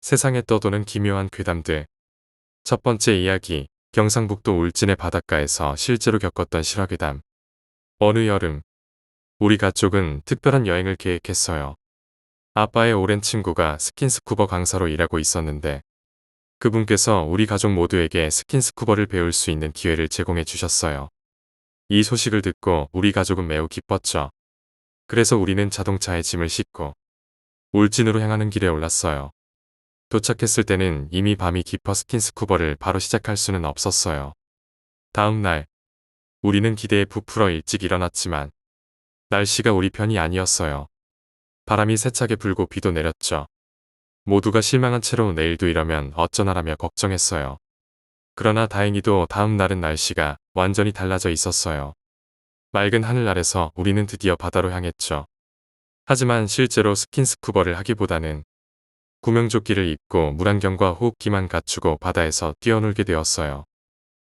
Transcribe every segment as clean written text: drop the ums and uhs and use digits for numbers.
세상에 떠도는 기묘한 괴담들. 첫 번째 이야기, 경상북도 울진의 바닷가에서 실제로 겪었던 실화괴담. 어느 여름, 우리 가족은 특별한 여행을 계획했어요. 아빠의 오랜 친구가 스킨스쿠버 강사로 일하고 있었는데 그분께서 우리 가족 모두에게 스킨스쿠버를 배울 수 있는 기회를 제공해 주셨어요. 이 소식을 듣고 우리 가족은 매우 기뻤죠. 그래서 우리는 자동차에 짐을 싣고 울진으로 향하는 길에 올랐어요. 도착했을 때는 이미 밤이 깊어 스킨스쿠버를 바로 시작할 수는 없었어요. 다음 날, 우리는 기대에 부풀어 일찍 일어났지만 날씨가 우리 편이 아니었어요. 바람이 세차게 불고 비도 내렸죠. 모두가 실망한 채로 내일도 이러면 어쩌나라며 걱정했어요. 그러나 다행히도 다음 날은 날씨가 완전히 달라져 있었어요. 맑은 하늘 아래서 우리는 드디어 바다로 향했죠. 하지만 실제로 스킨스쿠버를 하기보다는 구명조끼를 입고 물안경과 호흡기만 갖추고 바다에서 뛰어놀게 되었어요.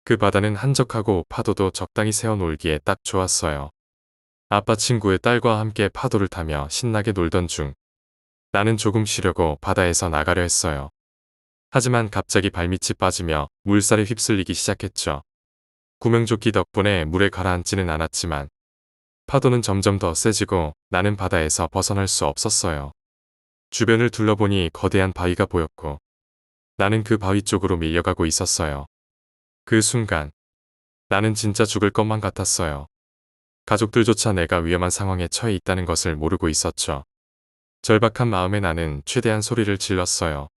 그 바다는 한적하고 파도도 적당히 세워놀기에 딱 좋았어요. 아빠 친구의 딸과 함께 파도를 타며 신나게 놀던 중 나는 조금 쉬려고 바다에서 나가려 했어요. 하지만 갑자기 발밑이 빠지며 물살에 휩쓸리기 시작했죠. 구명조끼 덕분에 물에 가라앉지는 않았지만 파도는 점점 더 세지고 나는 바다에서 벗어날 수 없었어요. 주변을 둘러보니 거대한 바위가 보였고 나는 그 바위 쪽으로 밀려가고 있었어요. 그 순간 나는 진짜 죽을 것만 같았어요. 가족들조차 내가 위험한 상황에 처해 있다는 것을 모르고 있었죠. 절박한 마음에 나는 최대한 소리를 질렀어요.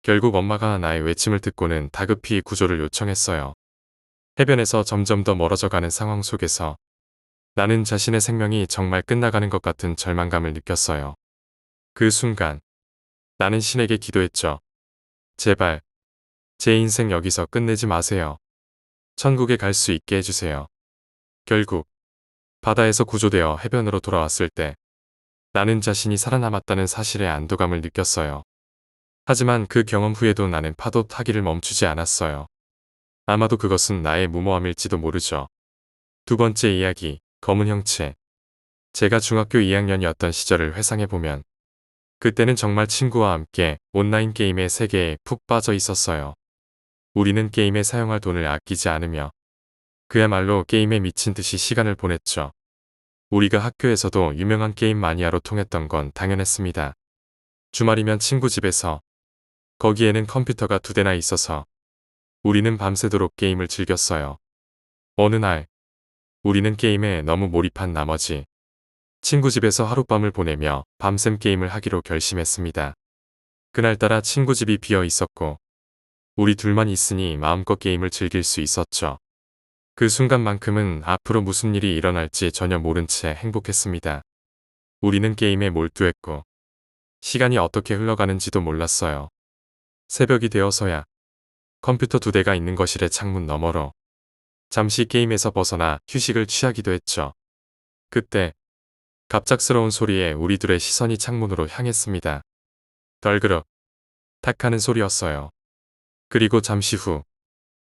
결국 엄마가 나의 외침을 듣고는 다급히 구조를 요청했어요. 해변에서 점점 더 멀어져 가는 상황 속에서 나는 자신의 생명이 정말 끝나가는 것 같은 절망감을 느꼈어요. 그 순간 나는 신에게 기도했죠. 제발 제 인생 여기서 끝내지 마세요. 천국에 갈 수 있게 해주세요. 결국 바다에서 구조되어 해변으로 돌아왔을 때 나는 자신이 살아남았다는 사실에 안도감을 느꼈어요. 하지만 그 경험 후에도 나는 파도 타기를 멈추지 않았어요. 아마도 그것은 나의 무모함일지도 모르죠. 두 번째 이야기, 검은 형체. 제가 중학교 2학년이었던 시절을 회상해보면 그때는 정말 친구와 함께 온라인 게임의 세계에 푹 빠져 있었어요. 우리는 게임에 사용할 돈을 아끼지 않으며 그야말로 게임에 미친 듯이 시간을 보냈죠. 우리가 학교에서도 유명한 게임 마니아로 통했던 건 당연했습니다. 주말이면 친구 집에서 거기에는 컴퓨터가 2대나 있어서 우리는 밤새도록 게임을 즐겼어요. 어느 날 우리는 게임에 너무 몰입한 나머지 친구 집에서 하룻밤을 보내며 밤샘 게임을 하기로 결심했습니다. 그날따라 친구 집이 비어 있었고 우리 둘만 있으니 마음껏 게임을 즐길 수 있었죠. 그 순간만큼은 앞으로 무슨 일이 일어날지 전혀 모른 채 행복했습니다. 우리는 게임에 몰두했고 시간이 어떻게 흘러가는지도 몰랐어요. 새벽이 되어서야 컴퓨터 2대가 있는 거실의 창문 너머로 잠시 게임에서 벗어나 휴식을 취하기도 했죠. 그때 갑작스러운 소리에 우리 둘의 시선이 창문으로 향했습니다. 덜그럭 탁 하는 소리였어요. 그리고 잠시 후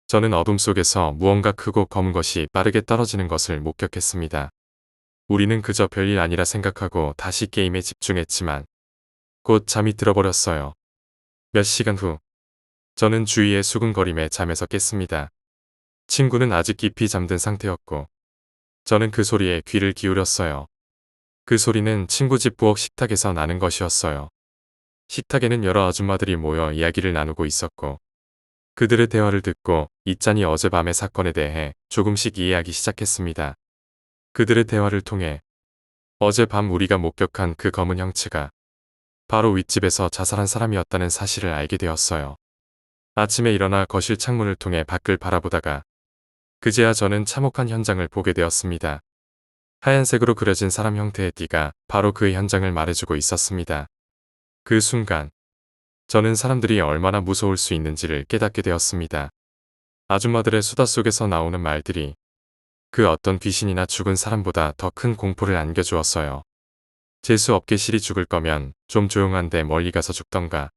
저는 어둠 속에서 무언가 크고 검은 것이 빠르게 떨어지는 것을 목격했습니다. 우리는 그저 별일 아니라 생각하고 다시 게임에 집중했지만 곧 잠이 들어버렸어요. 몇 시간 후 저는 주위의 수근거림에 잠에서 깼습니다. 친구는 아직 깊이 잠든 상태였고 저는 그 소리에 귀를 기울였어요. 그 소리는 친구 집 부엌 식탁에서 나는 것이었어요. 식탁에는 여러 아줌마들이 모여 이야기를 나누고 있었고 그들의 대화를 듣고 이짠이 어젯밤의 사건에 대해 조금씩 이해하기 시작했습니다. 그들의 대화를 통해 어젯밤 우리가 목격한 그 검은 형체가 바로 윗집에서 자살한 사람이었다는 사실을 알게 되었어요. 아침에 일어나 거실 창문을 통해 밖을 바라보다가 그제야 저는 참혹한 현장을 보게 되었습니다. 하얀색으로 그려진 사람 형태의 띠가 바로 그 현장을 말해주고 있었습니다. 그 순간 저는 사람들이 얼마나 무서울 수 있는지를 깨닫게 되었습니다. 아줌마들의 수다 속에서 나오는 말들이 그 어떤 귀신이나 죽은 사람보다 더 큰 공포를 안겨주었어요. 재수 없게 실이 죽을 거면 좀 조용한데 멀리 가서 죽던가.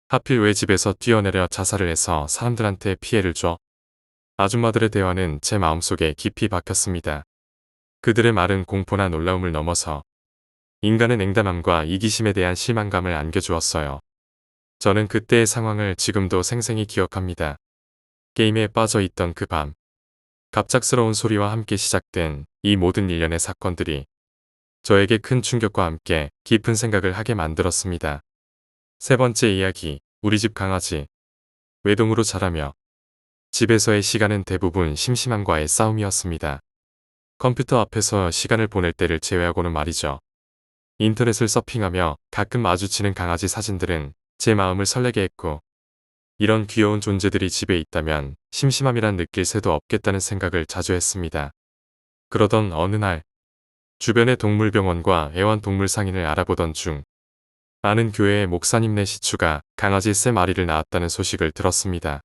하필 왜 집에서 뛰어내려 자살을 해서 사람들한테 피해를 줘? 아줌마들의 대화는 제 마음속에 깊이 박혔습니다. 그들의 말은 공포나 놀라움을 넘어서 인간의 냉담함과 이기심에 대한 실망감을 안겨주었어요. 저는 그때의 상황을 지금도 생생히 기억합니다. 게임에 빠져 있던 그 밤, 갑작스러운 소리와 함께 시작된 이 모든 일련의 사건들이 저에게 큰 충격과 함께 깊은 생각을 하게 만들었습니다. 세 번째 이야기, 우리 집 강아지. 외동으로 자라며 집에서의 시간은 대부분 심심함과의 싸움이었습니다. 컴퓨터 앞에서 시간을 보낼 때를 제외하고는 말이죠. 인터넷을 서핑하며 가끔 마주치는 강아지 사진들은 제 마음을 설레게 했고, 이런 귀여운 존재들이 집에 있다면 심심함이란 느낄 새도 없겠다는 생각을 자주 했습니다. 그러던 어느 날, 주변의 동물병원과 애완동물 상인을 알아보던 중 아는 교회의 목사님네 시추가 강아지 3마리를 낳았다는 소식을 들었습니다.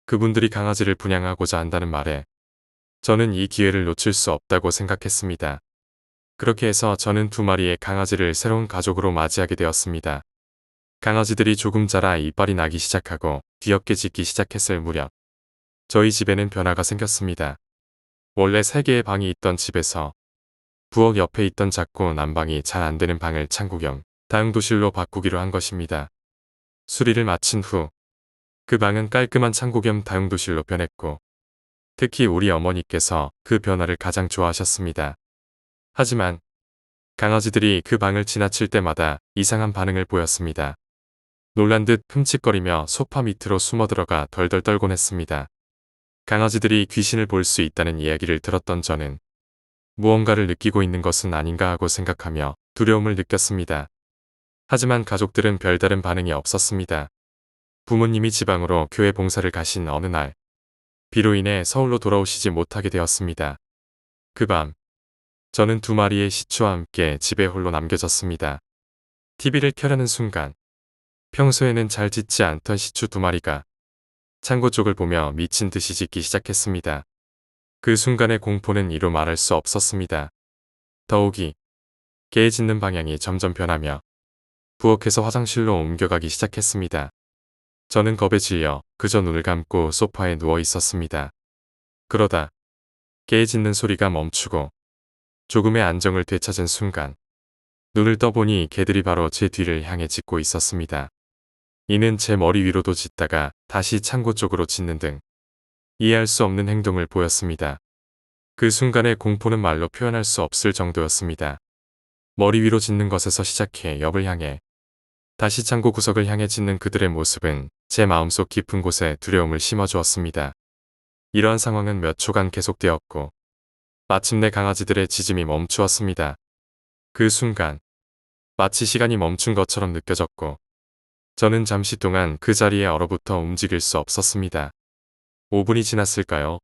그분들이 강아지를 분양하고자 한다는 말에 저는 이 기회를 놓칠 수 없다고 생각했습니다. 그렇게 해서 저는 2마리의 강아지를 새로운 가족으로 맞이하게 되었습니다. 강아지들이 조금 자라 이빨이 나기 시작하고 귀엽게 짖기 시작했을 무렵 저희 집에는 변화가 생겼습니다. 원래 3개의 방이 있던 집에서 부엌 옆에 있던 작고 난방이 잘 안되는 방을 창고경 다용도실로 바꾸기로 한 것입니다. 수리를 마친 후 그 방은 깔끔한 창고 겸 다용도실로 변했고, 특히 우리 어머니께서 그 변화를 가장 좋아하셨습니다. 하지만 강아지들이 그 방을 지나칠 때마다 이상한 반응을 보였습니다. 놀란 듯 흠칫거리며 소파 밑으로 숨어들어가 덜덜 떨곤 했습니다. 강아지들이 귀신을 볼 수 있다는 이야기를 들었던 저는 무언가를 느끼고 있는 것은 아닌가 하고 생각하며 두려움을 느꼈습니다. 하지만 가족들은 별다른 반응이 없었습니다. 부모님이 지방으로 교회 봉사를 가신 어느 날, 비로 인해 서울로 돌아오시지 못하게 되었습니다. 그 밤, 저는 2마리의 시추와 함께 집에 홀로 남겨졌습니다. TV를 켜려는 순간, 평소에는 잘 짖지 않던 시추 2마리가 창고 쪽을 보며 미친 듯이 짖기 시작했습니다. 그 순간의 공포는 이루 말할 수 없었습니다. 더욱이 개의 짖는 방향이 점점 변하며 부엌에서 화장실로 옮겨가기 시작했습니다. 저는 겁에 질려 그저 눈을 감고 소파에 누워 있었습니다. 그러다 개의 짖는 소리가 멈추고 조금의 안정을 되찾은 순간 눈을 떠보니 개들이 바로 제 뒤를 향해 짖고 있었습니다. 이는 제 머리 위로도 짖다가 다시 창고 쪽으로 짖는 등 이해할 수 없는 행동을 보였습니다. 그 순간의 공포는 말로 표현할 수 없을 정도였습니다. 머리 위로 짖는 것에서 시작해 옆을 향해 다시 창고 구석을 향해 짖는 그들의 모습은 제 마음속 깊은 곳에 두려움을 심어주었습니다. 이러한 상황은 몇 초간 계속되었고 마침내 강아지들의 짖음이 멈추었습니다. 그 순간 마치 시간이 멈춘 것처럼 느껴졌고 저는 잠시 동안 그 자리에 얼어붙어 움직일 수 없었습니다. 5분이 지났을까요?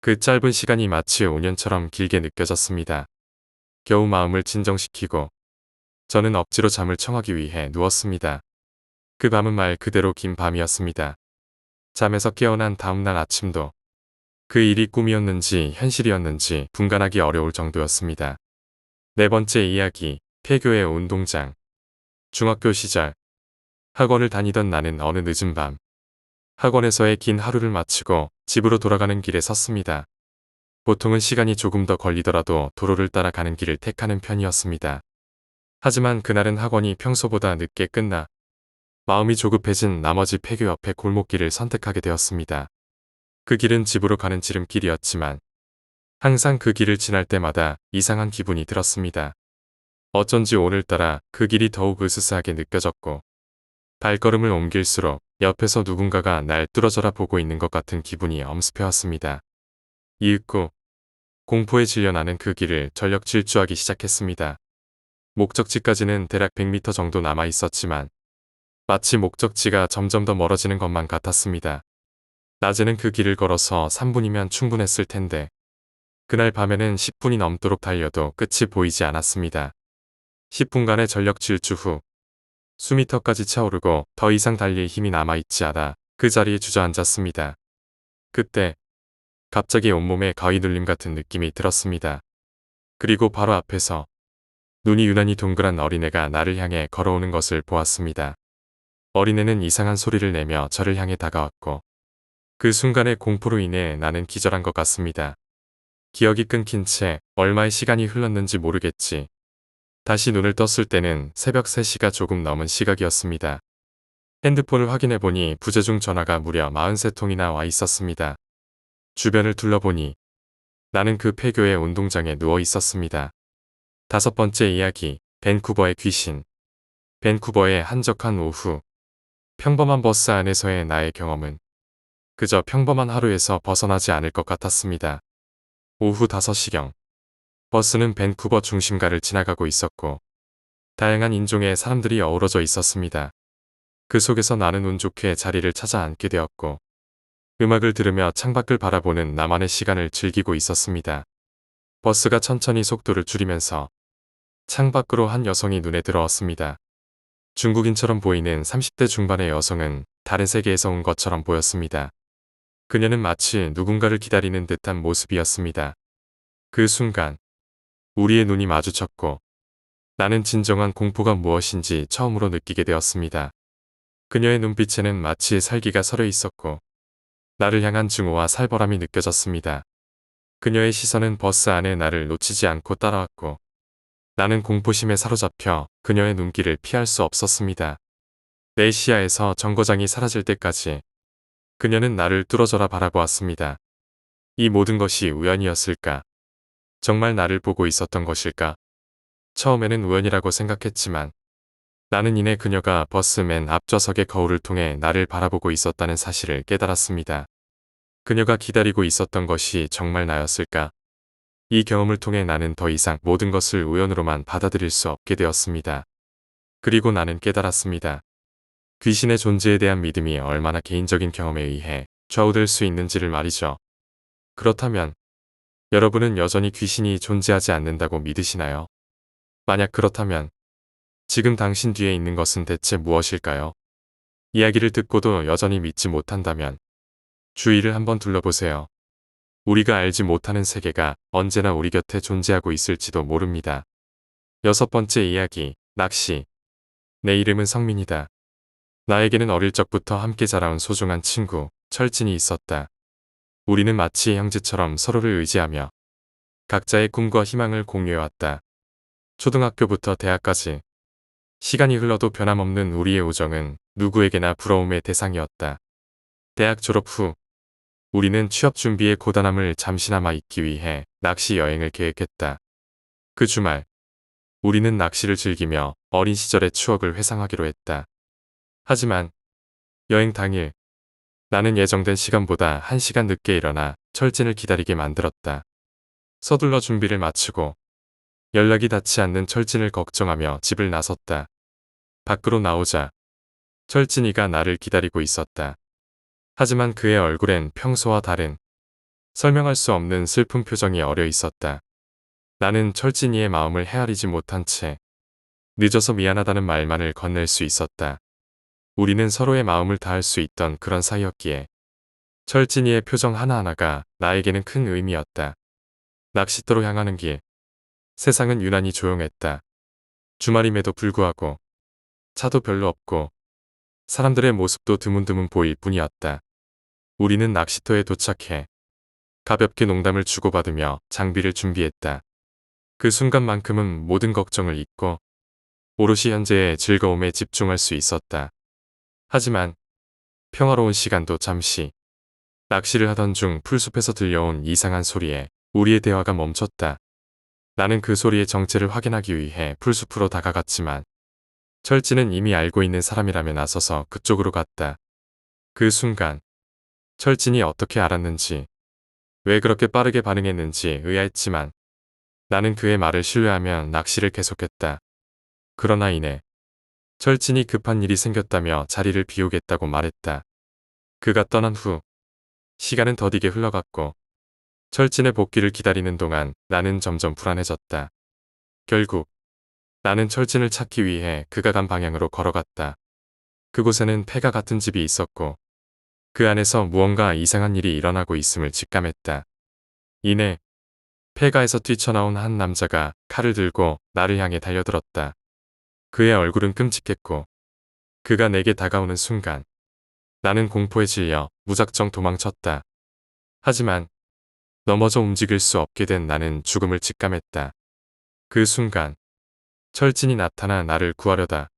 그 짧은 시간이 마치 5년처럼 길게 느껴졌습니다. 겨우 마음을 진정시키고 저는 억지로 잠을 청하기 위해 누웠습니다. 그 밤은 말 그대로 긴 밤이었습니다. 잠에서 깨어난 다음날 아침도 그 일이 꿈이었는지 현실이었는지 분간하기 어려울 정도였습니다. 네 번째 이야기, 폐교의 운동장. 중학교 시절 학원을 다니던 나는 어느 늦은 밤 학원에서의 긴 하루를 마치고 집으로 돌아가는 길에 섰습니다. 보통은 시간이 조금 더 걸리더라도 도로를 따라가는 길을 택하는 편이었습니다. 하지만 그날은 학원이 평소보다 늦게 끝나 마음이 조급해진 나머지 폐교 옆의 골목길을 선택하게 되었습니다. 그 길은 집으로 가는 지름길이었지만 항상 그 길을 지날 때마다 이상한 기분이 들었습니다. 어쩐지 오늘따라 그 길이 더욱 으스스하게 느껴졌고 발걸음을 옮길수록 옆에서 누군가가 날 뚫어져라 보고 있는 것 같은 기분이 엄습해왔습니다. 이윽고 공포에 질려 나는 그 길을 전력 질주하기 시작했습니다. 목적지까지는 대략 100m 정도 남아 있었지만 마치 목적지가 점점 더 멀어지는 것만 같았습니다. 낮에는 그 길을 걸어서 3분이면 충분했을 텐데 그날 밤에는 10분이 넘도록 달려도 끝이 보이지 않았습니다. 10분간의 전력 질주 후 수미터까지 차오르고 더 이상 달릴 힘이 남아있지 않아 그 자리에 주저앉았습니다. 그때 갑자기 온몸에 가위 눌림 같은 느낌이 들었습니다. 그리고 바로 앞에서 눈이 유난히 동그란 어린애가 나를 향해 걸어오는 것을 보았습니다. 어린애는 이상한 소리를 내며 저를 향해 다가왔고 그 순간의 공포로 인해 나는 기절한 것 같습니다. 기억이 끊긴 채 얼마의 시간이 흘렀는지 모르겠지. 다시 눈을 떴을 때는 새벽 3시가 조금 넘은 시각이었습니다. 핸드폰을 확인해보니 부재중 전화가 무려 43통이나 와 있었습니다. 주변을 둘러보니 나는 그 폐교의 운동장에 누워 있었습니다. 다섯 번째 이야기, 밴쿠버의 귀신. 밴쿠버의 한적한 오후. 평범한 버스 안에서의 나의 경험은 그저 평범한 하루에서 벗어나지 않을 것 같았습니다. 오후 5시경. 버스는 밴쿠버 중심가를 지나가고 있었고 다양한 인종의 사람들이 어우러져 있었습니다. 그 속에서 나는 운 좋게 자리를 찾아 앉게 되었고 음악을 들으며 창밖을 바라보는 나만의 시간을 즐기고 있었습니다. 버스가 천천히 속도를 줄이면서 창밖으로 한 여성이 눈에 들어왔습니다. 중국인처럼 보이는 30대 중반의 여성은 다른 세계에서 온 것처럼 보였습니다. 그녀는 마치 누군가를 기다리는 듯한 모습이었습니다. 그 순간 우리의 눈이 마주쳤고 나는 진정한 공포가 무엇인지 처음으로 느끼게 되었습니다. 그녀의 눈빛에는 마치 살기가 서려 있었고 나를 향한 증오와 살벌함이 느껴졌습니다. 그녀의 시선은 버스 안에 나를 놓치지 않고 따라왔고 나는 공포심에 사로잡혀 그녀의 눈길을 피할 수 없었습니다. 내 시야에서 정거장이 사라질 때까지 그녀는 나를 뚫어져라 바라보았습니다. 이 모든 것이 우연이었을까? 정말 나를 보고 있었던 것일까? 처음에는 우연이라고 생각했지만 나는 이내 그녀가 버스 맨 앞좌석의 거울을 통해 나를 바라보고 있었다는 사실을 깨달았습니다. 그녀가 기다리고 있었던 것이 정말 나였을까? 이 경험을 통해 나는 더 이상 모든 것을 우연으로만 받아들일 수 없게 되었습니다. 그리고 나는 깨달았습니다. 귀신의 존재에 대한 믿음이 얼마나 개인적인 경험에 의해 좌우될 수 있는지를 말이죠. 그렇다면 여러분은 여전히 귀신이 존재하지 않는다고 믿으시나요? 만약 그렇다면 지금 당신 뒤에 있는 것은 대체 무엇일까요? 이야기를 듣고도 여전히 믿지 못한다면 주위를 한번 둘러보세요. 우리가 알지 못하는 세계가 언제나 우리 곁에 존재하고 있을지도 모릅니다. 여섯 번째 이야기, 낚시. 내 이름은 성민이다. 나에게는 어릴 적부터 함께 자라온 소중한 친구, 철진이 있었다. 우리는 마치 형제처럼 서로를 의지하며 각자의 꿈과 희망을 공유해왔다. 초등학교부터 대학까지 시간이 흘러도 변함없는 우리의 우정은 누구에게나 부러움의 대상이었다. 대학 졸업 후 우리는 취업 준비의 고단함을 잠시나마 잊기 위해 낚시 여행을 계획했다. 그 주말 우리는 낚시를 즐기며 어린 시절의 추억을 회상하기로 했다. 하지만 여행 당일 나는 예정된 시간보다 1시간 늦게 일어나 철진을 기다리게 만들었다. 서둘러 준비를 마치고 연락이 닿지 않는 철진을 걱정하며 집을 나섰다. 밖으로 나오자 철진이가 나를 기다리고 있었다. 하지만 그의 얼굴엔 평소와 다른 설명할 수 없는 슬픈 표정이 어려 있었다. 나는 철진이의 마음을 헤아리지 못한 채 늦어서 미안하다는 말만을 건넬 수 있었다. 우리는 서로의 마음을 다할 수 있던 그런 사이였기에 철진이의 표정 하나하나가 나에게는 큰 의미였다. 낚싯터로 향하는 길. 세상은 유난히 조용했다. 주말임에도 불구하고 차도 별로 없고 사람들의 모습도 드문드문 보일 뿐이었다. 우리는 낚시터에 도착해 가볍게 농담을 주고받으며 장비를 준비했다. 그 순간만큼은 모든 걱정을 잊고 오롯이 현재의 즐거움에 집중할 수 있었다. 하지만 평화로운 시간도 잠시. 낚시를 하던 중 풀숲에서 들려온 이상한 소리에 우리의 대화가 멈췄다. 나는 그 소리의 정체를 확인하기 위해 풀숲으로 다가갔지만 철진은 이미 알고 있는 사람이라며 나서서 그쪽으로 갔다. 그 순간 철진이 어떻게 알았는지 왜 그렇게 빠르게 반응했는지 의아했지만 나는 그의 말을 신뢰하며 낚시를 계속했다. 그러나 이내 철진이 급한 일이 생겼다며 자리를 비우겠다고 말했다. 그가 떠난 후 시간은 더디게 흘러갔고 철진의 복귀를 기다리는 동안 나는 점점 불안해졌다. 결국 나는 철진을 찾기 위해 그가 간 방향으로 걸어갔다. 그곳에는 폐가 같은 집이 있었고 그 안에서 무언가 이상한 일이 일어나고 있음을 직감했다. 이내 폐가에서 뛰쳐나온 한 남자가 칼을 들고 나를 향해 달려들었다. 그의 얼굴은 끔찍했고 그가 내게 다가오는 순간 나는 공포에 질려 무작정 도망쳤다. 하지만 넘어져 움직일 수 없게 된 나는 죽음을 직감했다. 그 순간 철진이 나타나 나를 구하려다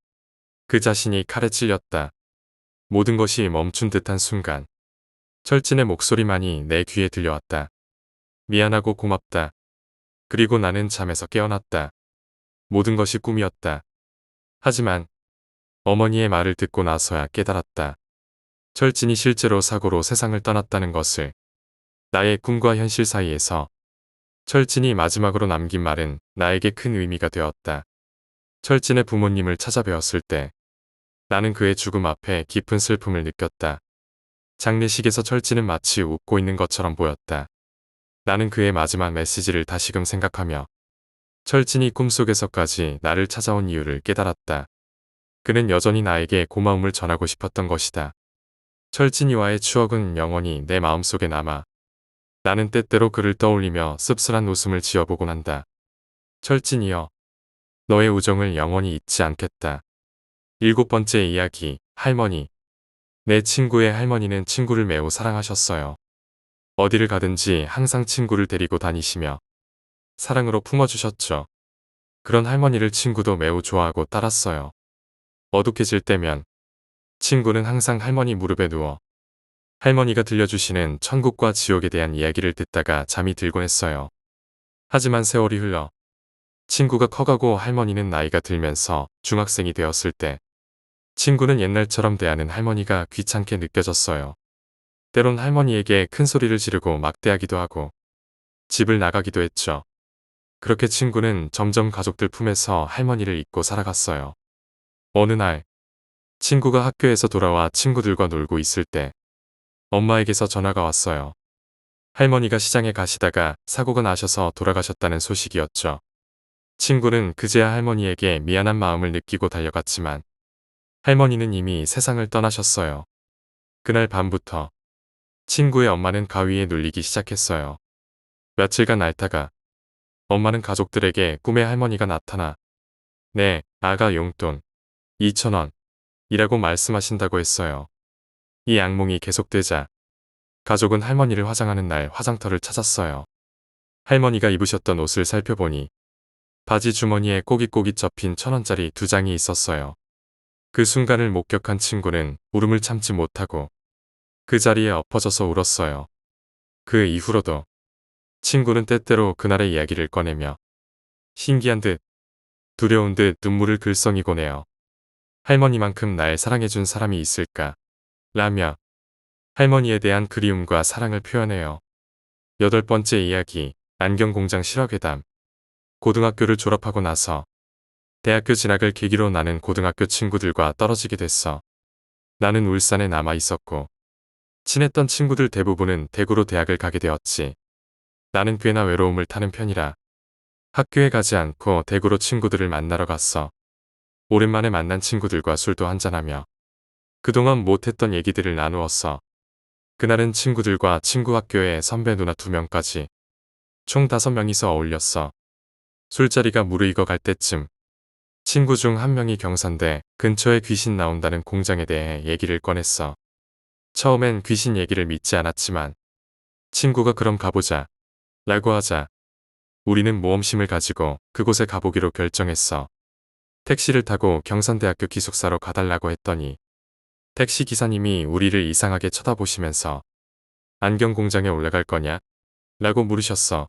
그 자신이 칼에 찔렸다. 모든 것이 멈춘 듯한 순간 철진의 목소리만이 내 귀에 들려왔다. 미안하고 고맙다. 그리고 나는 잠에서 깨어났다. 모든 것이 꿈이었다. 하지만 어머니의 말을 듣고 나서야 깨달았다. 철진이 실제로 사고로 세상을 떠났다는 것을. 나의 꿈과 현실 사이에서 철진이 마지막으로 남긴 말은 나에게 큰 의미가 되었다. 철진의 부모님을 찾아뵈었을 때 나는 그의 죽음 앞에 깊은 슬픔을 느꼈다. 장례식에서 철진은 마치 웃고 있는 것처럼 보였다. 나는 그의 마지막 메시지를 다시금 생각하며 철진이 꿈속에서까지 나를 찾아온 이유를 깨달았다. 그는 여전히 나에게 고마움을 전하고 싶었던 것이다. 철진이와의 추억은 영원히 내 마음속에 남아 나는 때때로 그를 떠올리며 씁쓸한 웃음을 지어보곤 한다. 철진이여, 너의 우정을 영원히 잊지 않겠다. 7번째 이야기, 할머니. 내 친구의 할머니는 친구를 매우 사랑하셨어요. 어디를 가든지 항상 친구를 데리고 다니시며 사랑으로 품어주셨죠. 그런 할머니를 친구도 매우 좋아하고 따랐어요. 어둑해질 때면 친구는 항상 할머니 무릎에 누워 할머니가 들려주시는 천국과 지옥에 대한 이야기를 듣다가 잠이 들곤 했어요. 하지만 세월이 흘러 친구가 커가고 할머니는 나이가 들면서 중학생이 되었을 때 친구는 옛날처럼 대하는 할머니가 귀찮게 느껴졌어요. 때론 할머니에게 큰 소리를 지르고 막대하기도 하고 집을 나가기도 했죠. 그렇게 친구는 점점 가족들 품에서 할머니를 잊고 살아갔어요. 어느 날 친구가 학교에서 돌아와 친구들과 놀고 있을 때 엄마에게서 전화가 왔어요. 할머니가 시장에 가시다가 사고가 나셔서 돌아가셨다는 소식이었죠. 친구는 그제야 할머니에게 미안한 마음을 느끼고 달려갔지만 할머니는 이미 세상을 떠나셨어요. 그날 밤부터 친구의 엄마는 가위에 눌리기 시작했어요. 며칠간 앓다가 엄마는 가족들에게 꿈에 할머니가 나타나 네, 아가 용돈 2,000원 이라고 말씀하신다고 했어요. 이 악몽이 계속되자 가족은 할머니를 화장하는 날 화장터를 찾았어요. 할머니가 입으셨던 옷을 살펴보니 바지 주머니에 꼬깃꼬깃 접힌 1,000원짜리 2장이 있었어요. 그 순간을 목격한 친구는 울음을 참지 못하고 그 자리에 엎어져서 울었어요. 그 이후로도 친구는 때때로 그날의 이야기를 꺼내며 신기한 듯 두려운 듯 눈물을 글썽이곤 해요. 할머니만큼 날 사랑해준 사람이 있을까? 라며 할머니에 대한 그리움과 사랑을 표현해요. 8번째 이야기, 안경공장 실화괴담. 고등학교를 졸업하고 나서 대학교 진학을 계기로 나는 고등학교 친구들과 떨어지게 됐어. 나는 울산에 남아 있었고 친했던 친구들 대부분은 대구로 대학을 가게 되었지. 나는 꽤나 외로움을 타는 편이라 학교에 가지 않고 대구로 친구들을 만나러 갔어. 오랜만에 만난 친구들과 술도 한잔하며 그동안 못했던 얘기들을 나누었어. 그날은 친구들과 친구 학교의 선배 누나 2명까지 총 5명이서 어울렸어. 술자리가 무르익어 갈 때쯤 친구 중 한 명이 경산대 근처에 귀신 나온다는 공장에 대해 얘기를 꺼냈어. 처음엔 귀신 얘기를 믿지 않았지만 친구가 그럼 가보자 라고 하자 우리는 모험심을 가지고 그곳에 가보기로 결정했어. 택시를 타고 경산대학교 기숙사로 가달라고 했더니 택시 기사님이 우리를 이상하게 쳐다보시면서 안경 공장에 올라갈 거냐? 라고 물으셨어.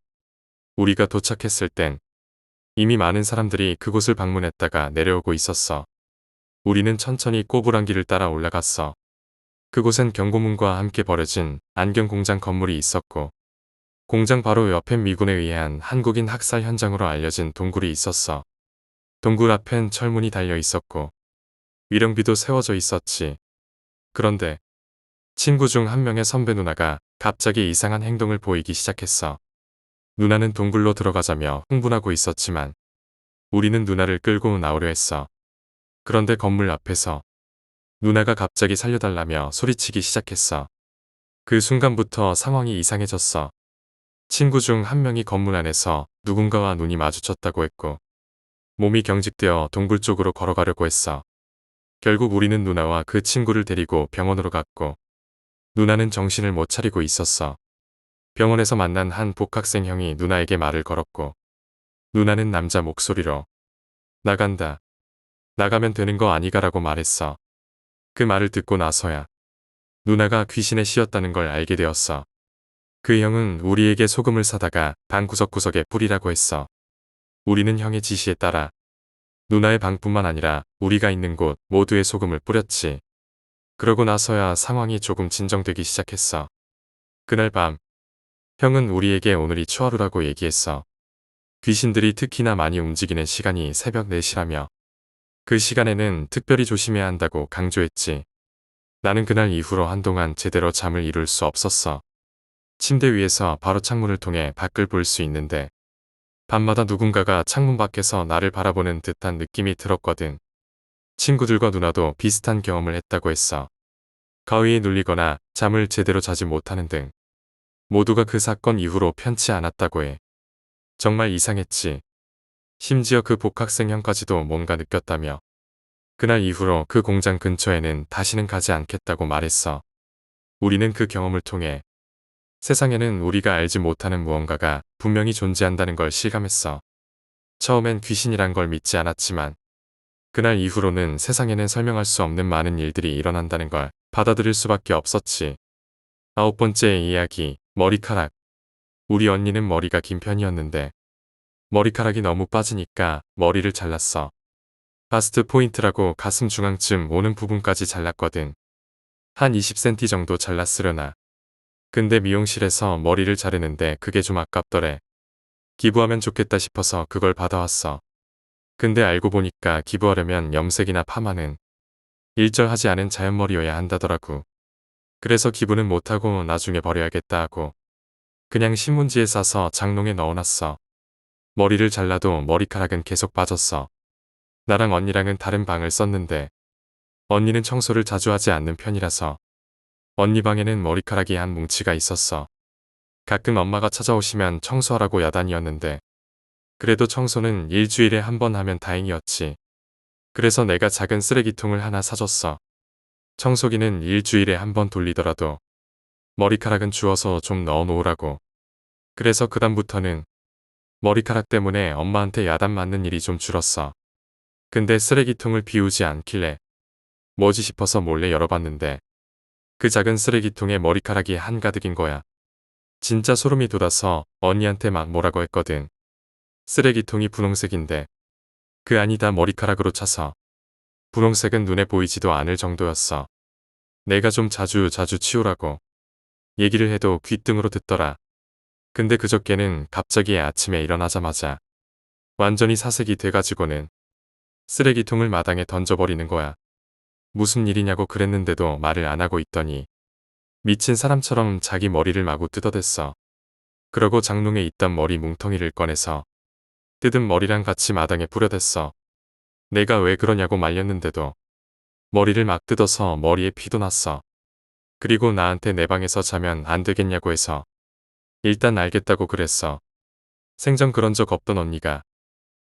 우리가 도착했을 땐 이미 많은 사람들이 그곳을 방문했다가 내려오고 있었어. 우리는 천천히 꼬부랑길을 따라 올라갔어. 그곳엔 경고문과 함께 버려진 안경 공장 건물이 있었고 공장 바로 옆엔 미군에 의한 한국인 학살 현장으로 알려진 동굴이 있었어. 동굴 앞엔 철문이 달려 있었고 위령비도 세워져 있었지. 그런데 친구 중 한 명의 선배 누나가 갑자기 이상한 행동을 보이기 시작했어. 누나는 동굴로 들어가자며 흥분하고 있었지만 우리는 누나를 끌고 나오려 했어. 그런데 건물 앞에서 누나가 갑자기 살려달라며 소리치기 시작했어. 그 순간부터 상황이 이상해졌어. 친구 중 한 명이 건물 안에서 누군가와 눈이 마주쳤다고 했고 몸이 경직되어 동굴 쪽으로 걸어가려고 했어. 결국 우리는 누나와 그 친구를 데리고 병원으로 갔고 누나는 정신을 못 차리고 있었어. 병원에서 만난 한 복학생 형이 누나에게 말을 걸었고 누나는 남자 목소리로 나간다. 나가면 되는 거 아니가라고 말했어. 그 말을 듣고 나서야 누나가 귀신에 씌었다는 걸 알게 되었어. 그 형은 우리에게 소금을 사다가 방 구석구석에 뿌리라고 했어. 우리는 형의 지시에 따라 누나의 방뿐만 아니라 우리가 있는 곳 모두에 소금을 뿌렸지. 그러고 나서야 상황이 조금 진정되기 시작했어. 그날 밤 형은 우리에게 오늘이 추하루라고 얘기했어. 귀신들이 특히나 많이 움직이는 시간이 새벽 4시라며 그 시간에는 특별히 조심해야 한다고 강조했지. 나는 그날 이후로 한동안 제대로 잠을 이룰 수 없었어. 침대 위에서 바로 창문을 통해 밖을 볼 수 있는데 밤마다 누군가가 창문 밖에서 나를 바라보는 듯한 느낌이 들었거든. 친구들과 누나도 비슷한 경험을 했다고 했어. 가위에 눌리거나 잠을 제대로 자지 못하는 등 모두가 그 사건 이후로 편치 않았다고 해. 정말 이상했지. 심지어 그 복학생 형까지도 뭔가 느꼈다며 그날 이후로 그 공장 근처에는 다시는 가지 않겠다고 말했어. 우리는 그 경험을 통해 세상에는 우리가 알지 못하는 무언가가 분명히 존재한다는 걸 실감했어. 처음엔 귀신이란 걸 믿지 않았지만 그날 이후로는 세상에는 설명할 수 없는 많은 일들이 일어난다는 걸 받아들일 수밖에 없었지. 9번째 이야기, 머리카락. 우리 언니는 머리가 긴 편이었는데 머리카락이 너무 빠지니까 머리를 잘랐어. 바스트 포인트라고 가슴 중앙쯤 오는 부분까지 잘랐거든. 한 20cm 정도 잘랐으려나. 근데 미용실에서 머리를 자르는데 그게 좀 아깝더래. 기부하면 좋겠다 싶어서 그걸 받아왔어. 근데 알고 보니까 기부하려면 염색이나 파마는 일절하지 않은 자연머리여야 한다더라고. 그래서 기부는 못하고 나중에 버려야겠다 하고 그냥 신문지에 싸서 장롱에 넣어놨어. 머리를 잘라도 머리카락은 계속 빠졌어. 나랑 언니랑은 다른 방을 썼는데 언니는 청소를 자주 하지 않는 편이라서 언니 방에는 머리카락이 한 뭉치가 있었어. 가끔 엄마가 찾아오시면 청소하라고 야단이었는데 그래도 청소는 일주일에 한 번 하면 다행이었지. 그래서 내가 작은 쓰레기통을 하나 사줬어. 청소기는 일주일에 한 번 돌리더라도 머리카락은 주워서 좀 넣어 놓으라고. 그래서 그다음부터는 머리카락 때문에 엄마한테 야단 맞는 일이 좀 줄었어. 근데 쓰레기통을 비우지 않길래 뭐지 싶어서 몰래 열어봤는데 그 작은 쓰레기통에 머리카락이 한가득인 거야. 진짜 소름이 돋아서 언니한테 막 뭐라고 했거든. 쓰레기통이 분홍색인데 그 안이 다 머리카락으로 차서 분홍색은 눈에 보이지도 않을 정도였어. 내가 좀 자주 치우라고 얘기를 해도 귓등으로 듣더라. 근데 그저께는 갑자기 아침에 일어나자마자 완전히 사색이 돼가지고는 쓰레기통을 마당에 던져버리는 거야. 무슨 일이냐고 그랬는데도 말을 안 하고 있더니 미친 사람처럼 자기 머리를 마구 뜯어댔어. 그러고 장롱에 있던 머리 뭉텅이를 꺼내서 뜯은 머리랑 같이 마당에 뿌려댔어. 내가 왜 그러냐고 말렸는데도 머리를 막 뜯어서 머리에 피도 났어. 그리고 나한테 내 방에서 자면 안 되겠냐고 해서 일단 알겠다고 그랬어. 생전 그런 적 없던 언니가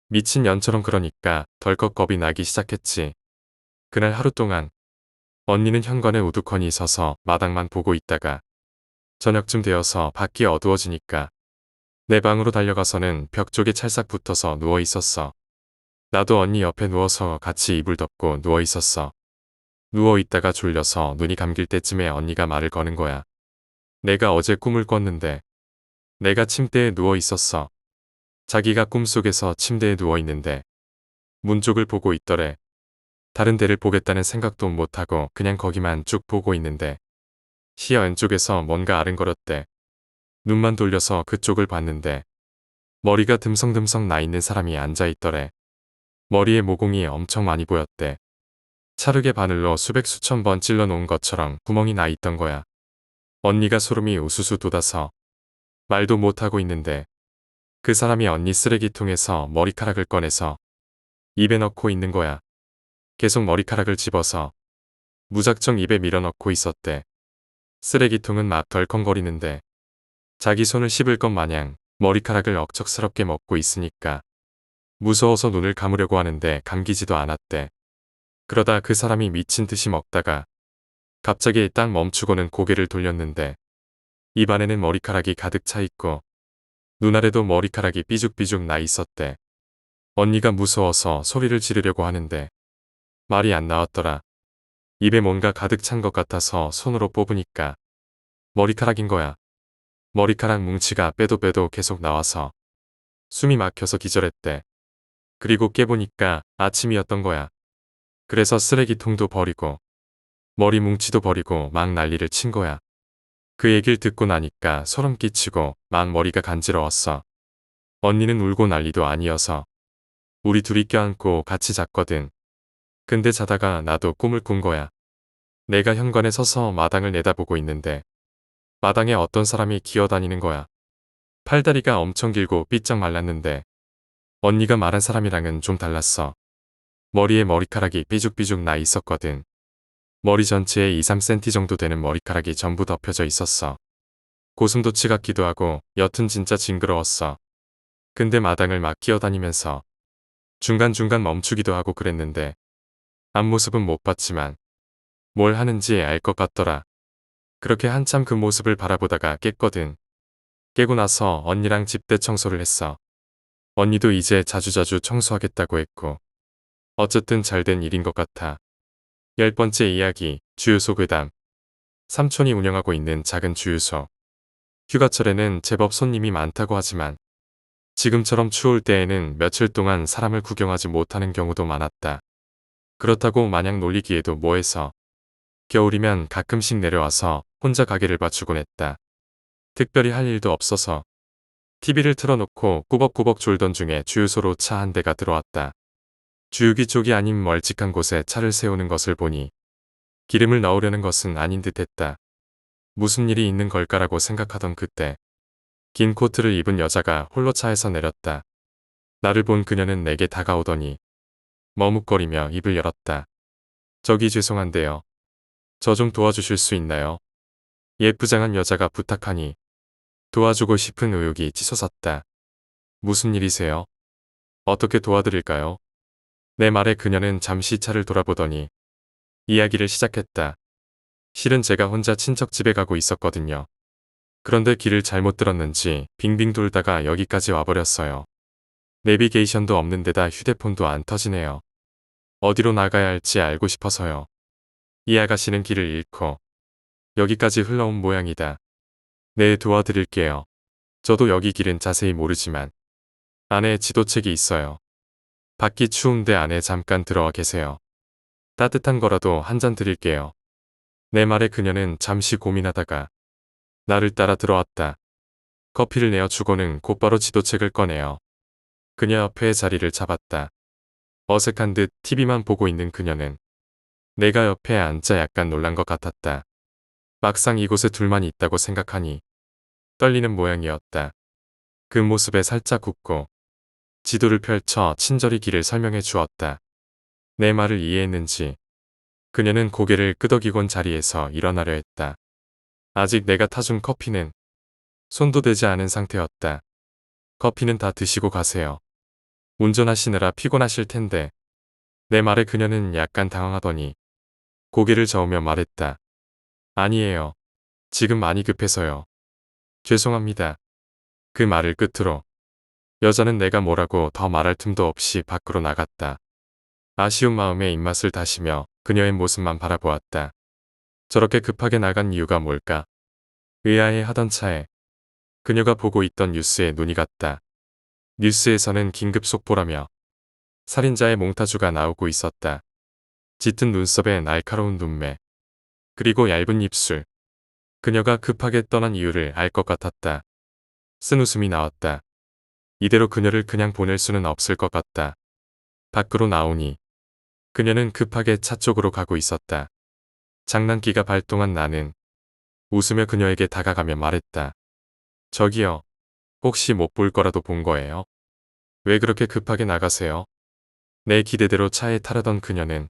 미친 년처럼 그러니까 덜컥 겁이 나기 시작했지. 그날 하루 동안 언니는 현관에 우두커니 서서 마당만 보고 있다가 저녁쯤 되어서 밖이 어두워지니까 내 방으로 달려가서는 벽 쪽에 찰싹 붙어서 누워 있었어. 나도 언니 옆에 누워서 같이 이불 덮고 누워 있었어. 누워 있다가 졸려서 눈이 감길 때쯤에 언니가 말을 거는 거야. 내가 어제 꿈을 꿨는데 내가 침대에 누워 있었어. 자기가 꿈속에서 침대에 누워 있는데 문 쪽을 보고 있더래. 다른 데를 보겠다는 생각도 못하고 그냥 거기만 쭉 보고 있는데 시야 왼쪽에서 뭔가 아른거렸대. 눈만 돌려서 그쪽을 봤는데 머리가 듬성듬성 나 있는 사람이 앉아있더래. 머리에 모공이 엄청 많이 보였대. 차르게 바늘로 수백 수천 번 찔러 놓은 것처럼 구멍이 나 있던 거야. 언니가 소름이 우수수 돋아서 말도 못하고 있는데 그 사람이 언니 쓰레기통에서 머리카락을 꺼내서 입에 넣고 있는 거야. 계속 머리카락을 집어서 무작정 입에 밀어넣고 있었대. 쓰레기통은 막 덜컹거리는데 자기 손을 씹을 것 마냥 머리카락을 억척스럽게 먹고 있으니까 무서워서 눈을 감으려고 하는데 감기지도 않았대. 그러다 그 사람이 미친 듯이 먹다가 갑자기 딱 멈추고는 고개를 돌렸는데 입 안에는 머리카락이 가득 차 있고 눈 아래도 머리카락이 삐죽삐죽 나 있었대. 언니가 무서워서 소리를 지르려고 하는데 말이 안 나왔더라. 입에 뭔가 가득 찬 것 같아서 손으로 뽑으니까 머리카락인 거야. 머리카락 뭉치가 빼도 빼도 계속 나와서 숨이 막혀서 기절했대. 그리고 깨보니까 아침이었던 거야. 그래서 쓰레기통도 버리고 머리 뭉치도 버리고 막 난리를 친 거야. 그 얘기를 듣고 나니까 소름 끼치고 막 머리가 간지러웠어. 언니는 울고 난리도 아니어서 우리 둘이 껴안고 같이 잤거든. 근데 자다가 나도 꿈을 꾼 거야. 내가 현관에 서서 마당을 내다보고 있는데 마당에 어떤 사람이 기어다니는 거야. 팔다리가 엄청 길고 삐쩍 말랐는데 언니가 말한 사람이랑은 좀 달랐어. 머리에 머리카락이 삐죽삐죽 나 있었거든. 머리 전체에 2~3cm 정도 되는 머리카락이 전부 덮여져 있었어. 고슴도치 같기도 하고 여튼 진짜 징그러웠어. 근데 마당을 막 기어다니면서 중간중간 멈추기도 하고 그랬는데 앞모습은 못 봤지만 뭘 하는지 알 것 같더라. 그렇게 한참 그 모습을 바라보다가 깼거든. 깨고 나서 언니랑 집대 청소를 했어. 언니도 이제 자주자주 청소하겠다고 했고 어쨌든 잘된 일인 것 같아. 10번째 이야기, 주유소 괴담. 삼촌이 운영하고 있는 작은 주유소. 휴가철에는 제법 손님이 많다고 하지만 지금처럼 추울 때에는 며칠 동안 사람을 구경하지 못하는 경우도 많았다. 그렇다고 마냥 놀리기에도 뭐해서 겨울이면 가끔씩 내려와서 혼자 가게를 봐주곤 했다. 특별히 할 일도 없어서 TV를 틀어놓고 꾸벅꾸벅 졸던 중에 주유소로 차 한 대가 들어왔다. 주유기 쪽이 아닌 멀찍한 곳에 차를 세우는 것을 보니 기름을 넣으려는 것은 아닌 듯 했다. 무슨 일이 있는 걸까라고 생각하던 그때 긴 코트를 입은 여자가 홀로 차에서 내렸다. 나를 본 그녀는 내게 다가오더니 머뭇거리며 입을 열었다. 저기 죄송한데요. 저 좀 도와주실 수 있나요? 예쁘장한 여자가 부탁하니 도와주고 싶은 의욕이 치솟았다. 무슨 일이세요? 어떻게 도와드릴까요? 내 말에 그녀는 잠시 차를 돌아보더니 이야기를 시작했다. 실은 제가 혼자 친척 집에 가고 있었거든요. 그런데 길을 잘못 들었는지 빙빙 돌다가 여기까지 와버렸어요. 내비게이션도 없는 데다 휴대폰도 안 터지네요. 어디로 나가야 할지 알고 싶어서요. 이 아가씨는 길을 잃고 여기까지 흘러온 모양이다. 네, 도와드릴게요. 저도 여기 길은 자세히 모르지만 안에 지도책이 있어요. 밖이 추운데 안에 잠깐 들어와 계세요. 따뜻한 거라도 한 잔 드릴게요. 내 말에 그녀는 잠시 고민하다가 나를 따라 들어왔다. 커피를 내어주고는 곧바로 지도책을 꺼내어 그녀 옆에 자리를 잡았다. 어색한 듯 TV만 보고 있는 그녀는 내가 옆에 앉자 약간 놀란 것 같았다. 막상 이곳에 둘만 있다고 생각하니 떨리는 모양이었다. 그 모습에 살짝 웃고 지도를 펼쳐 친절히 길을 설명해 주었다. 내 말을 이해했는지 그녀는 고개를 끄덕이곤 자리에서 일어나려 했다. 아직 내가 타준 커피는 손도 대지 않은 상태였다. 커피는 다 드시고 가세요. 운전하시느라 피곤하실 텐데. 내 말에 그녀는 약간 당황하더니 고개를 저으며 말했다. 아니에요. 지금 많이 급해서요. 죄송합니다. 그 말을 끝으로 여자는 내가 뭐라고 더 말할 틈도 없이 밖으로 나갔다. 아쉬운 마음에 입맛을 다시며 그녀의 모습만 바라보았다. 저렇게 급하게 나간 이유가 뭘까? 의아해하던 차에 그녀가 보고 있던 뉴스에 눈이 갔다. 뉴스에서는 긴급 속보라며 살인자의 몽타주가 나오고 있었다. 짙은 눈썹에 날카로운 눈매, 그리고 얇은 입술. 그녀가 급하게 떠난 이유를 알 것 같았다. 쓴 웃음이 나왔다. 이대로 그녀를 그냥 보낼 수는 없을 것 같다. 밖으로 나오니 그녀는 급하게 차 쪽으로 가고 있었다. 장난기가 발동한 나는 웃으며 그녀에게 다가가며 말했다. 저기요. 혹시 못 볼 거라도 본 거예요? 왜 그렇게 급하게 나가세요? 내 기대대로 차에 타려던 그녀는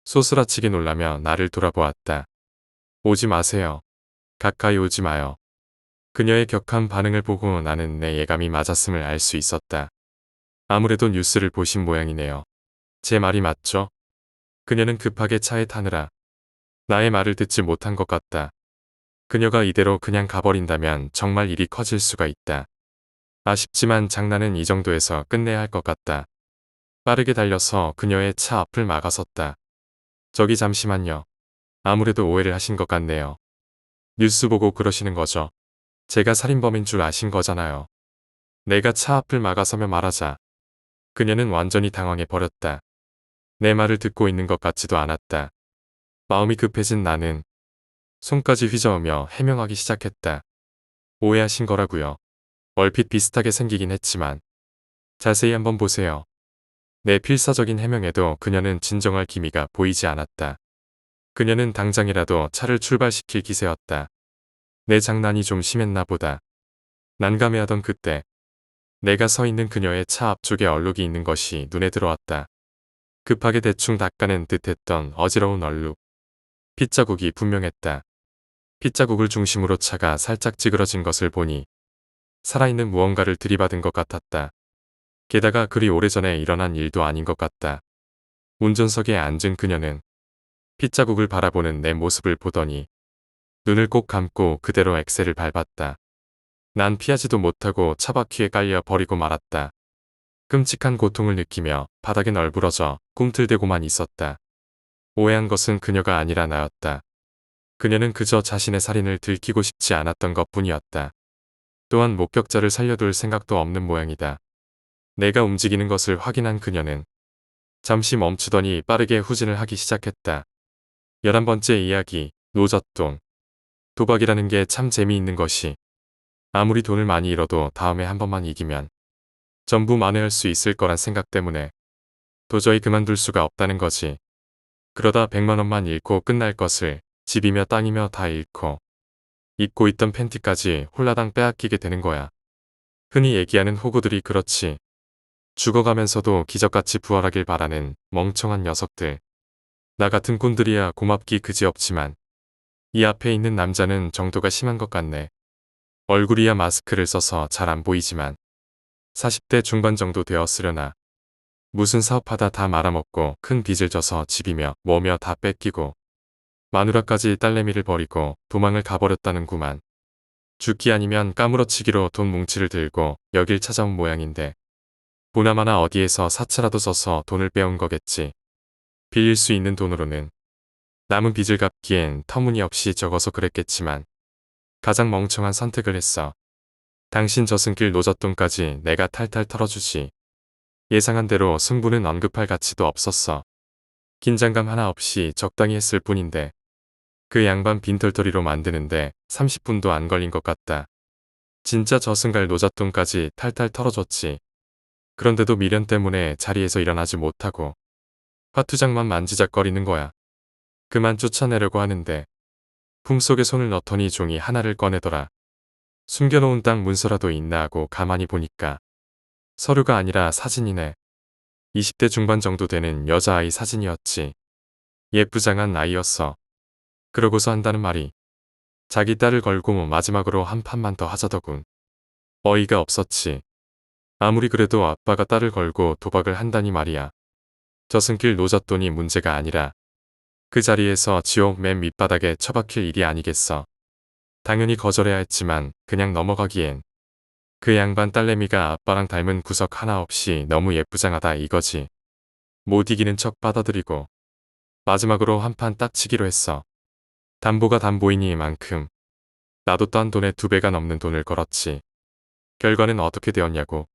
소스라치게 놀라며 나를 돌아보았다. 오지 마세요. 가까이 오지 마요. 그녀의 격한 반응을 보고 나는 내 예감이 맞았음을 알 수 있었다. 아무래도 뉴스를 보신 모양이네요. 제 말이 맞죠? 그녀는 급하게 차에 타느라 나의 말을 듣지 못한 것 같다. 그녀가 이대로 그냥 가버린다면 정말 일이 커질 수가 있다. 아쉽지만 장난은 이 정도에서 끝내야 할 것 같다. 빠르게 달려서 그녀의 차 앞을 막아섰다. 저기 잠시만요. 아무래도 오해를 하신 것 같네요. 뉴스 보고 그러시는 거죠. 제가 살인범인 줄 아신 거잖아요. 내가 차 앞을 막아서며 말하자 그녀는 완전히 당황해 버렸다. 내 말을 듣고 있는 것 같지도 않았다. 마음이 급해진 나는 손까지 휘저으며 해명하기 시작했다. 오해하신 거라고요. 얼핏 비슷하게 생기긴 했지만 자세히 한번 보세요. 내 필사적인 해명에도 그녀는 진정할 기미가 보이지 않았다. 그녀는 당장이라도 차를 출발시킬 기세였다. 내 장난이 좀 심했나 보다. 난감해하던 그때 내가 서 있는 그녀의 차 앞쪽에 얼룩이 있는 것이 눈에 들어왔다. 급하게 대충 닦아낸 듯했던 어지러운 얼룩. 핏자국이 분명했다. 핏자국을 중심으로 차가 살짝 찌그러진 것을 보니 살아있는 무언가를 들이받은 것 같았다. 게다가 그리 오래전에 일어난 일도 아닌 것 같다. 운전석에 앉은 그녀는 핏자국을 바라보는 내 모습을 보더니 눈을 꼭 감고 그대로 엑셀을 밟았다. 난 피하지도 못하고 차바퀴에 깔려 버리고 말았다. 끔찍한 고통을 느끼며 바닥에 널브러져 꿈틀대고만 있었다. 오해한 것은 그녀가 아니라 나였다. 그녀는 그저 자신의 살인을 들키고 싶지 않았던 것뿐이었다. 또한 목격자를 살려둘 생각도 없는 모양이다. 내가 움직이는 것을 확인한 그녀는 잠시 멈추더니 빠르게 후진을 하기 시작했다. 11번째 이야기, 노젓돈. 도박이라는 게 참 재미있는 것이 아무리 돈을 많이 잃어도 다음에 한 번만 이기면 전부 만회할 수 있을 거란 생각 때문에 도저히 그만둘 수가 없다는 거지. 그러다 100만 원만 잃고 끝날 것을 집이며 땅이며 다 잃고 입고 있던 팬티까지 홀라당 빼앗기게 되는 거야. 흔히 얘기하는 호구들이 그렇지. 죽어가면서도 기적같이 부활하길 바라는 멍청한 녀석들. 나 같은 꾼들이야 고맙기 그지없지만 이 앞에 있는 남자는 정도가 심한 것 같네. 얼굴이야 마스크를 써서 잘 안 보이지만 40대 중반 정도 되었으려나. 무슨 사업하다 다 말아먹고 큰 빚을 져서 집이며 뭐며 다 뺏기고 마누라까지 딸내미를 버리고 도망을 가버렸다는구만. 죽기 아니면 까무러치기로 돈 뭉치를 들고 여길 찾아온 모양인데 보나마나 어디에서 사채라도 써서 돈을 빼온 거겠지. 빌릴 수 있는 돈으로는 남은 빚을 갚기엔 터무니없이 적어서 그랬겠지만 가장 멍청한 선택을 했어. 당신 저승길 노젓돈까지 내가 탈탈 털어주지. 예상한 대로 승부는 언급할 가치도 없었어. 긴장감 하나 없이 적당히 했을 뿐인데 그 양반 빈털터리로 만드는데 30분도 안 걸린 것 같다. 진짜 저승갈 노잣돈까지 탈탈 털어줬지. 그런데도 미련 때문에 자리에서 일어나지 못하고 화투장만 만지작거리는 거야. 그만 쫓아내려고 하는데 품속에 손을 넣더니 종이 하나를 꺼내더라. 숨겨놓은 땅 문서라도 있나 하고 가만히 보니까 서류가 아니라 사진이네. 20대 중반 정도 되는 여자아이 사진이었지. 예쁘장한 아이였어. 그러고서 한다는 말이 자기 딸을 걸고 마지막으로 한 판만 더 하자더군. 어이가 없었지. 아무리 그래도 아빠가 딸을 걸고 도박을 한다니 말이야. 저승길 노잣돈이 문제가 아니라 그 자리에서 지옥 맨 밑바닥에 처박힐 일이 아니겠어. 당연히 거절해야 했지만 그냥 넘어가기엔 그 양반 딸내미가 아빠랑 닮은 구석 하나 없이 너무 예쁘장하다 이거지. 못 이기는 척 받아들이고 마지막으로 한 판 딱 치기로 했어. 담보가 담보이니만큼 나도 딴 돈의 2배가 넘는 돈을 걸었지. 결과는 어떻게 되었냐고.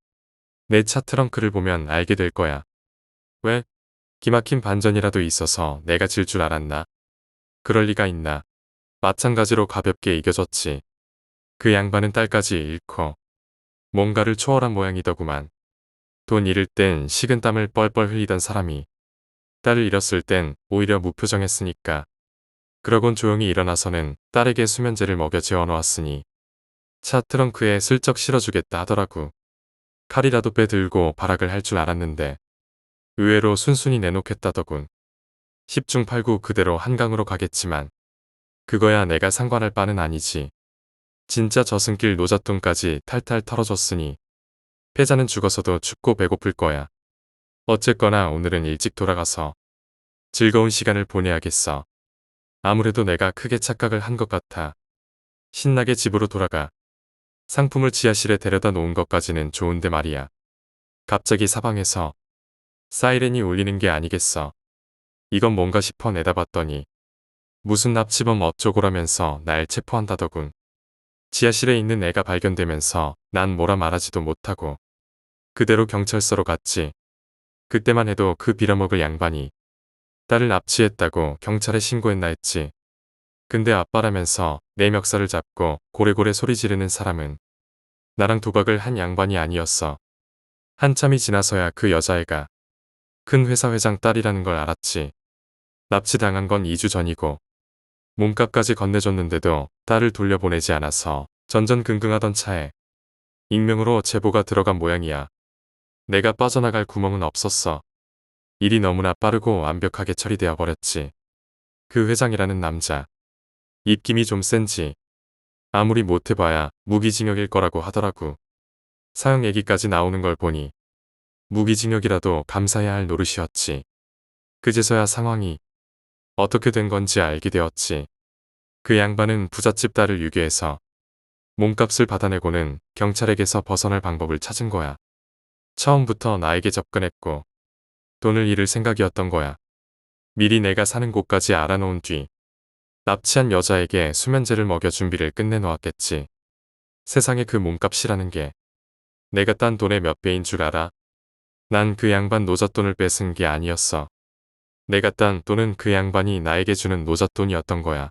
내 차 트렁크를 보면 알게 될 거야. 왜? 기막힌 반전이라도 있어서 내가 질 줄 알았나? 그럴 리가 있나. 마찬가지로 가볍게 이겨줬지. 그 양반은 딸까지 잃고 뭔가를 초월한 모양이더구만. 돈 잃을 땐 식은땀을 뻘뻘 흘리던 사람이 딸을 잃었을 땐 오히려 무표정했으니까. 그러곤 조용히 일어나서는 딸에게 수면제를 먹여 재워놓았으니 차 트렁크에 슬쩍 실어주겠다 하더라고. 칼이라도 빼들고 발악을 할 줄 알았는데 의외로 순순히 내놓겠다더군. 10중 8구 그대로 한강으로 가겠지만 그거야 내가 상관할 바는 아니지. 진짜 저승길 노잣돈까지 탈탈 털어줬으니 패자는 죽어서도 춥고 배고플 거야. 어쨌거나 오늘은 일찍 돌아가서 즐거운 시간을 보내야겠어. 아무래도 내가 크게 착각을 한 것 같아. 신나게 집으로 돌아가. 상품을 지하실에 데려다 놓은 것까지는 좋은데 말이야. 갑자기 사방에서 사이렌이 울리는 게 아니겠어. 이건 뭔가 싶어 내다봤더니 무슨 납치범 어쩌고라면서 날 체포한다더군. 지하실에 있는 애가 발견되면서 난 뭐라 말하지도 못하고 그대로 경찰서로 갔지. 그때만 해도 그 빌어먹을 양반이 딸을 납치했다고 경찰에 신고했나 했지. 근데 아빠라면서 내 멱살을 잡고 고래고래 소리 지르는 사람은 나랑 도박을 한 양반이 아니었어. 한참이 지나서야 그 여자애가 큰 회사 회장 딸이라는 걸 알았지. 납치당한 건 2주 전이고 몸값까지 건네줬는데도 딸을 돌려보내지 않아서 전전긍긍하던 차에 익명으로 제보가 들어간 모양이야. 내가 빠져나갈 구멍은 없었어. 일이 너무나 빠르고 완벽하게 처리되어 버렸지. 그 회장이라는 남자. 입김이 좀 센지 아무리 못해봐야 무기징역일 거라고 하더라고. 사형 얘기까지 나오는 걸 보니 무기징역이라도 감사해야 할 노릇이었지. 그제서야 상황이 어떻게 된 건지 알게 되었지. 그 양반은 부잣집 딸을 유괴해서 몸값을 받아내고는 경찰에게서 벗어날 방법을 찾은 거야. 처음부터 나에게 접근했고 돈을 잃을 생각이었던 거야. 미리 내가 사는 곳까지 알아놓은 뒤 납치한 여자에게 수면제를 먹여 준비를 끝내놓았겠지. 세상에 그 몸값이라는 게 내가 딴 돈의 몇 배인 줄 알아? 난 그 양반 노잣돈을 뺏은 게 아니었어. 내가 딴 돈은 그 양반이 나에게 주는 노잣돈이었던 거야.